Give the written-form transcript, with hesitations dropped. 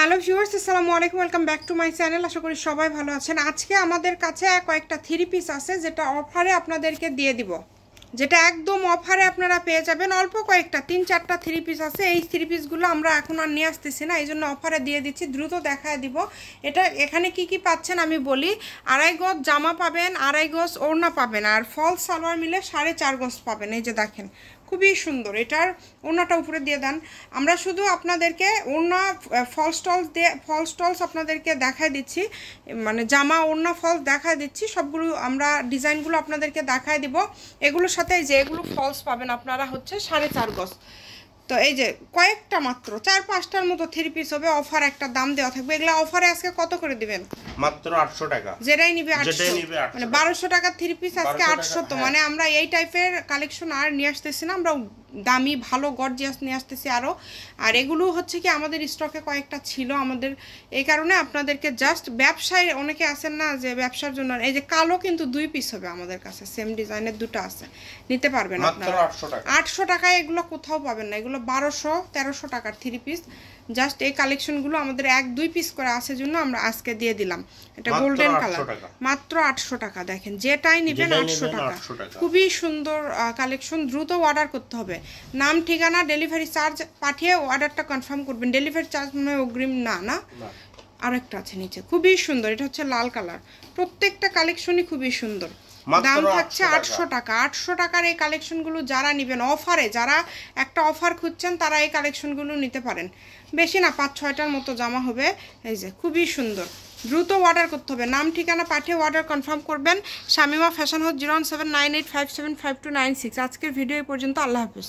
Hello viewers, আসসালামু আলাইকুম, welcome back to my channel. আশা করি সবাই ভালো আছেন। আজকে আমাদের কাছে কয়েকটা থ্রি পিস আছে যেটা অফারে আপনাদেরকে দিয়ে দিব, যেটা একদম অফারে আপনারা পেয়ে যাবেন। অল্প কয়েকটা 3-4টা থ্রি পিস আছে। এই থ্রি পিসগুলো আমরা এখন আর নিয়ে আসতেছি না, এই জন্য অফারে দিয়ে দিচ্ছি, দ্রুত দেখায় দিব। এটা এখানে কি কি পাচ্ছেন আমি বলি। 2.5 গজ জামা পাবেন, 2.5 গজ ওড়না পাবেন, আর ফলস সালোয়ার মিলে 4.5 গজ পাবেন। এই যে দেখেন, খুবই সুন্দর। এটার ওড়নাটা উপরে দিয়ে দেন। আমরা শুধু আপনাদেরকে ওড়না ফলস টলস আপনাদেরকে দেখায় দিচ্ছি, মানে জামা ওড়না ফলস দেখায় দিচ্ছি। সবগুলো আমরা ডিজাইনগুলো আপনাদেরকে দেখায় দিব। এগুলোর সাথে যে এগুলো ফলস পাবেন আপনারা হচ্ছে 4.5 গজ। তো এই যে কয়েকটা মাত্র 4-5টার মতো থ্রি পিস হবে, অফার একটা দাম দেওয়া থাকবে। এগুলো অফারে আজকে কত করে দিবেন? মাত্র 800 টাকা। যেটাই নিবে 800, মানে 1200 টাকা থ্রি পিস আজকে 800। তো মানে আমরা এই টাইপের কালেকশন আর নিয়ে আসতেছি না, আমরা দামি ভালো গর্জিয়াস নিয়ে আসতেছি আরও। আর এগুলো হচ্ছে কি আমাদের স্টকে কয়েকটা ছিল আমাদের, এই কারণে আপনাদেরকে জাস্ট ব্যবসায় অনেকে আছেন না যে ব্যবসার জন্য। এই যে কালো কিন্তু 2 পিস হবে আমাদের কাছে, সেম ডিজাইনের 2টা আছে, নিতে পারবেন আপনারা। 800 টাকায় এগুলো কোথাও পাবেন না। এগুলো 1200-1300 টাকার থ্রি পিস। জাস্ট এই কালেকশনগুলো আমাদের 1-2 পিস করে আছে জন্য আমরা আজকে দিয়ে দিলাম। এটা গোল্ডেন কালার, মাত্র 800 টাকা। দেখেন যেটাই নেবেন 800 টাকা। খুবই সুন্দর কালেকশন। দ্রুত অর্ডার করতে হবে। নাম, ঠিকানা, ডেলিভারি চার্জ পাঠিয়ে অর্ডারটা কনফার্ম করবেন। ডেলিভারি চার্জ মনে হয় অগ্রিম না, না আরেকটা আছে নিচে, খুবই সুন্দর। এটা হচ্ছে লাল কালার। প্রত্যেকটা কালেকশনই খুবই সুন্দর। দাম থাকছে 800 টাকা। 800 টাকার এই কালেকশনগুলো যারা নেবেন অফারে, যারা একটা অফার খুঁজছেন তারা এই কালেকশনগুলো নিতে পারেন। বেশি না, 5-6টার মতো জামা হবে। এই যে খুবই সুন্দর। দ্রুত অর্ডার করতে হবে। নাম ঠিকানা পাঠিয়ে অর্ডার কনফার্ম করবেন। Shamima fashion house 01798575296। আজকের ভিডিও এই পর্যন্ত। আল্লাহ হাফেজ।